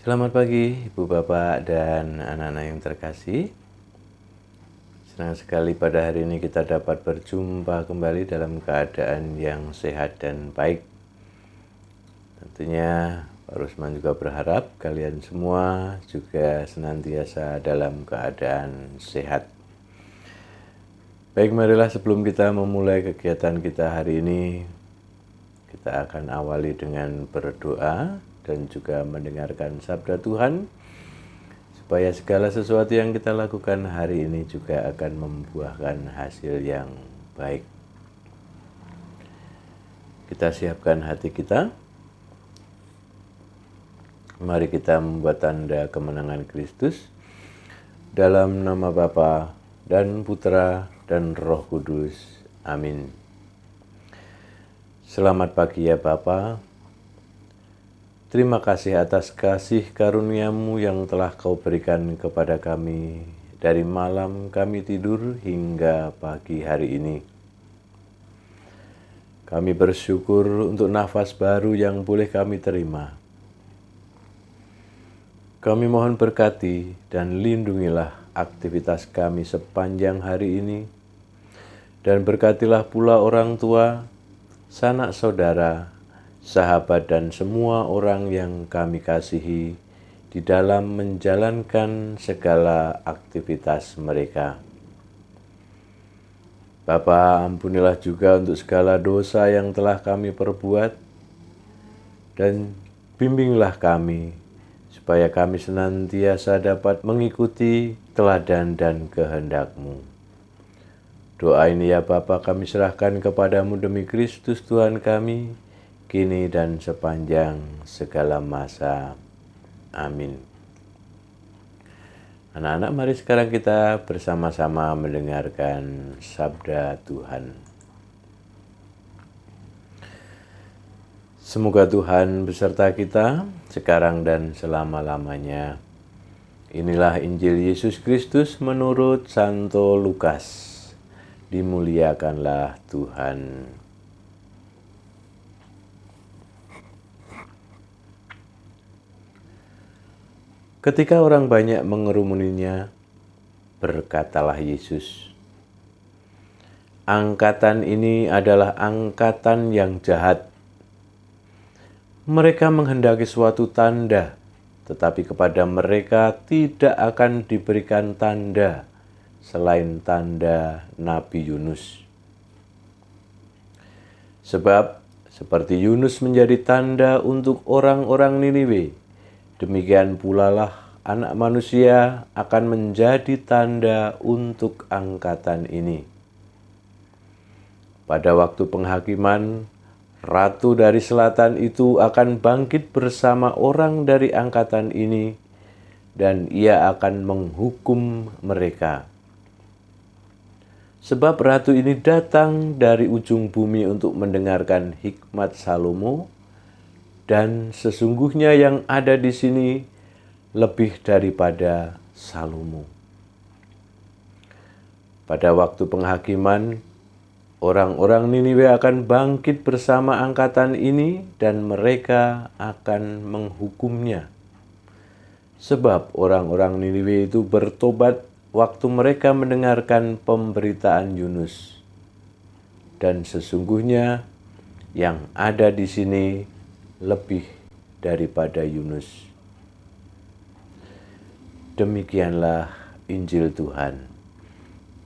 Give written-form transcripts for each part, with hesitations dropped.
Selamat pagi Ibu Bapak dan anak-anak yang terkasih. Senang sekali pada hari ini kita dapat berjumpa kembali dalam keadaan yang sehat dan baik. Tentunya Pak Rusman juga berharap kalian semua juga senantiasa dalam keadaan sehat. Baik, marilah sebelum kita memulai kegiatan kita hari ini, kita akan awali dengan berdoa dan juga mendengarkan sabda Tuhan, supaya segala sesuatu yang kita lakukan hari ini juga akan membuahkan hasil yang baik. Kita siapkan hati kita. Mari kita membuat tanda kemenangan Kristus dalam nama Bapa dan Putra dan Roh Kudus. Amin. Selamat pagi ya Bapa. Terima kasih atas kasih karunia-Mu yang telah Kau berikan kepada kami dari malam kami tidur hingga pagi hari ini. Kami bersyukur untuk nafas baru yang boleh kami terima. Kami mohon berkati dan lindungilah aktivitas kami sepanjang hari ini, dan berkatilah pula orang tua, sanak saudara, sahabat dan semua orang yang kami kasihi di dalam menjalankan segala aktivitas mereka. Bapa, ampunilah juga untuk segala dosa yang telah kami perbuat, dan bimbinglah kami supaya kami senantiasa dapat mengikuti teladan dan kehendak-Mu. Doa ini ya Bapa kami serahkan kepadamu demi Kristus Tuhan kami, kini dan sepanjang segala masa. Amin. Anak-anak, mari sekarang kita bersama-sama mendengarkan sabda Tuhan. Semoga Tuhan beserta kita sekarang dan selama-lamanya. Inilah Injil Yesus Kristus menurut Santo Lukas. Dimuliakanlah Tuhan. Ketika orang banyak mengerumuninya, berkatalah Yesus, "Angkatan ini adalah angkatan yang jahat. Mereka menghendaki suatu tanda, tetapi kepada mereka tidak akan diberikan tanda selain tanda Nabi Yunus. Sebab seperti Yunus menjadi tanda untuk orang-orang Niniwe, demikian pula lah Anak Manusia akan menjadi tanda untuk angkatan ini. Pada waktu penghakiman, Ratu dari Selatan itu akan bangkit bersama orang dari angkatan ini, dan ia akan menghukum mereka. Sebab Ratu ini datang dari ujung bumi untuk mendengarkan hikmat Salomo, dan sesungguhnya yang ada di sini lebih daripada Salomo. Pada waktu penghakiman, orang-orang Niniwe akan bangkit bersama angkatan ini dan mereka akan menghukumnya. Sebab orang-orang Niniwe itu bertobat waktu mereka mendengarkan pemberitaan Yunus. Dan sesungguhnya yang ada di sini lebih daripada Yunus." Demikianlah Injil Tuhan.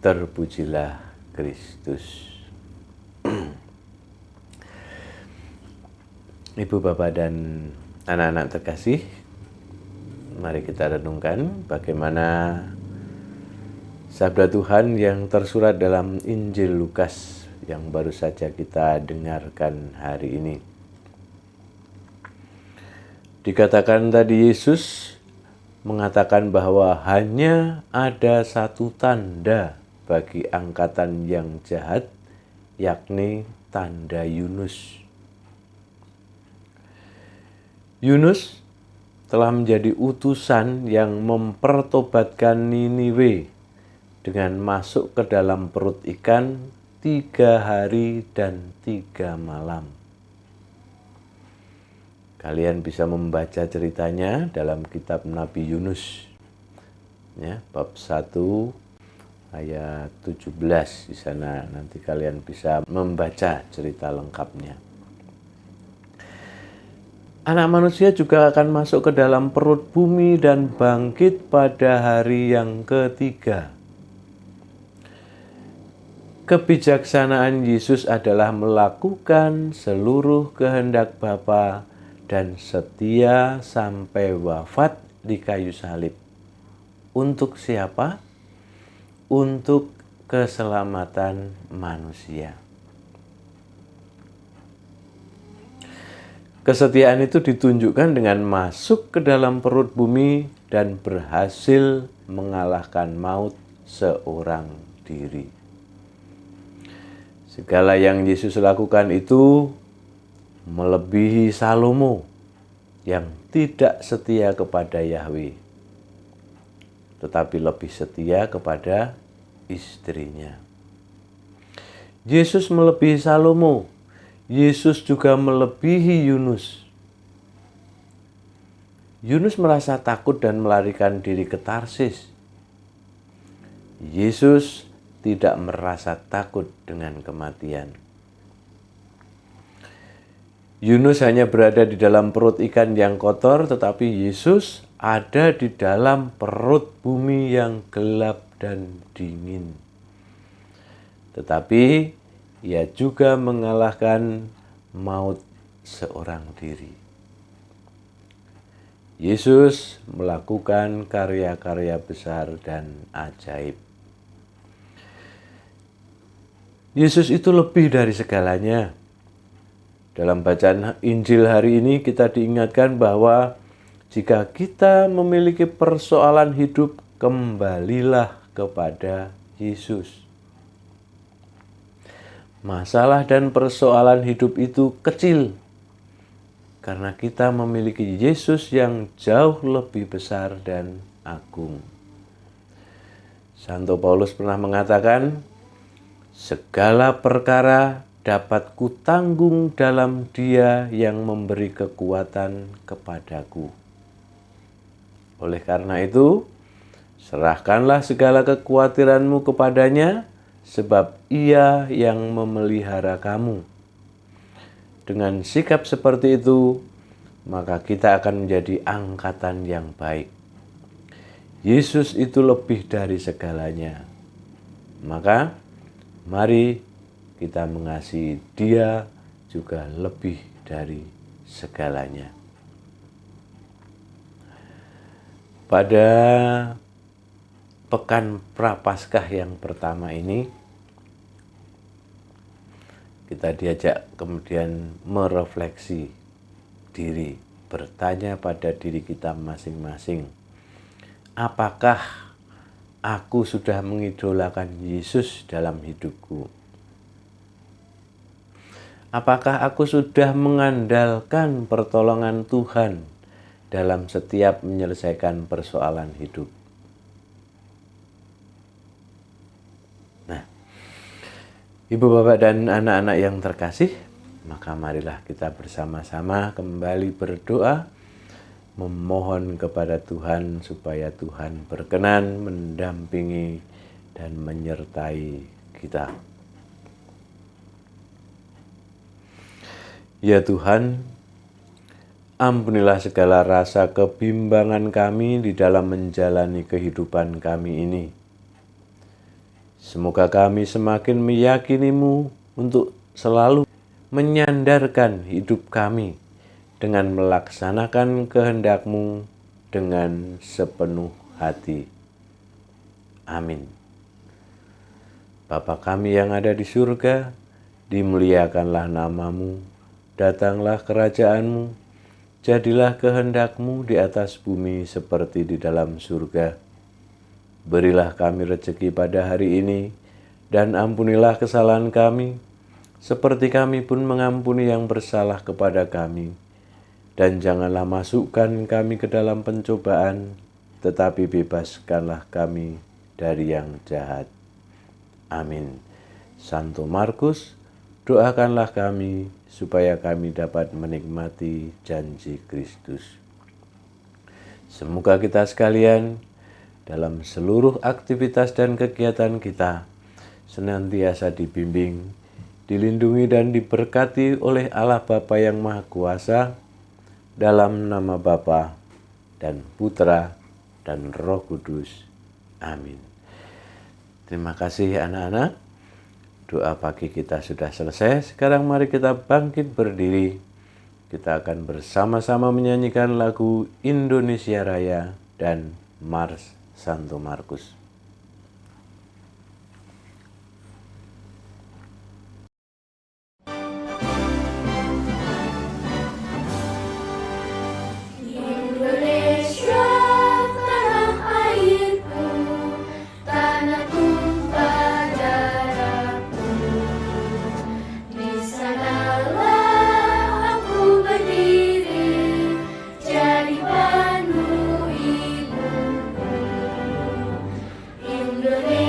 Terpujilah Kristus. Ibu, Bapak, dan anak-anak terkasih, mari kita renungkan bagaimana sabda Tuhan yang tersurat dalam Injil Lukas yang baru saja kita dengarkan hari ini. Dikatakan tadi Yesus mengatakan bahwa hanya ada satu tanda bagi angkatan yang jahat, yakni tanda Yunus. Yunus telah menjadi utusan yang mempertobatkan Niniwe dengan masuk ke dalam perut ikan 3 hari dan 3 malam. Kalian bisa membaca ceritanya dalam kitab Nabi Yunus, ya, bab 1 ayat 17. Di sana nanti kalian bisa membaca cerita lengkapnya. Anak manusia juga akan masuk ke dalam perut bumi dan bangkit pada hari yang ketiga. Kebijaksanaan Yesus adalah melakukan seluruh kehendak Bapa dan setia sampai wafat di kayu salib. Untuk siapa? Untuk keselamatan manusia. Kesetiaan itu ditunjukkan dengan masuk ke dalam perut bumi dan berhasil mengalahkan maut seorang diri. Segala yang Yesus lakukan itu melebihi Salomo yang tidak setia kepada Yahweh, tetapi lebih setia kepada istrinya. Yesus melebihi Salomo. Yesus juga melebihi Yunus. Yunus merasa takut dan melarikan diri ke Tarsis. Yesus tidak merasa takut dengan kematian. Yunus hanya berada di dalam perut ikan yang kotor, tetapi Yesus ada di dalam perut bumi yang gelap dan dingin. Tetapi ia juga mengalahkan maut seorang diri. Yesus melakukan karya-karya besar dan ajaib. Yesus itu lebih dari segalanya. Dalam bacaan Injil hari ini kita diingatkan bahwa jika kita memiliki persoalan hidup, kembalilah kepada Yesus. Masalah dan persoalan hidup itu kecil karena kita memiliki Yesus yang jauh lebih besar dan agung. Santo Paulus pernah mengatakan, segala perkara dapat kutanggung dalam Dia yang memberi kekuatan kepadaku. Oleh karena itu, serahkanlah segala kekhawatiranmu kepadanya, sebab Ia yang memelihara kamu. Dengan sikap seperti itu, maka kita akan menjadi angkatan yang baik. Yesus itu lebih dari segalanya. Maka, mari kita mengasihi Dia juga lebih dari segalanya. Pada pekan Prapaskah yang pertama ini, kita diajak kemudian merefleksi diri, bertanya pada diri kita masing-masing, apakah aku sudah mengidolakan Yesus dalam hidupku? Apakah aku sudah mengandalkan pertolongan Tuhan dalam setiap menyelesaikan persoalan hidup? Nah, Ibu, Bapak, dan anak-anak yang terkasih, maka marilah kita bersama-sama kembali berdoa, memohon kepada Tuhan supaya Tuhan berkenan mendampingi dan menyertai kita. Ya Tuhan, ampunilah segala rasa kebimbangan kami di dalam menjalani kehidupan kami ini. Semoga kami semakin meyakini-Mu untuk selalu menyandarkan hidup kami dengan melaksanakan kehendak-Mu dengan sepenuh hati. Amin. Bapa kami yang ada di surga, dimuliakanlah nama-Mu. Datanglah kerajaan-Mu, jadilah kehendak-Mu di atas bumi seperti di dalam surga. Berilah kami rezeki pada hari ini, dan ampunilah kesalahan kami, seperti kami pun mengampuni yang bersalah kepada kami. Dan janganlah masukkan kami ke dalam pencobaan, tetapi bebaskanlah kami dari yang jahat. Amin. Santo Markus doakanlah kami supaya kami dapat menikmati janji Kristus. Semoga kita sekalian dalam seluruh aktivitas dan kegiatan kita senantiasa dibimbing, dilindungi dan diberkati oleh Allah Bapa yang Maha Kuasa, dalam nama Bapa dan Putra dan Roh Kudus. Amin. Terima kasih anak-anak. Doa pagi kita sudah selesai. Sekarang mari kita bangkit berdiri. Kita akan bersama-sama menyanyikan lagu Indonesia Raya dan Mars Santo Markus. Indonesia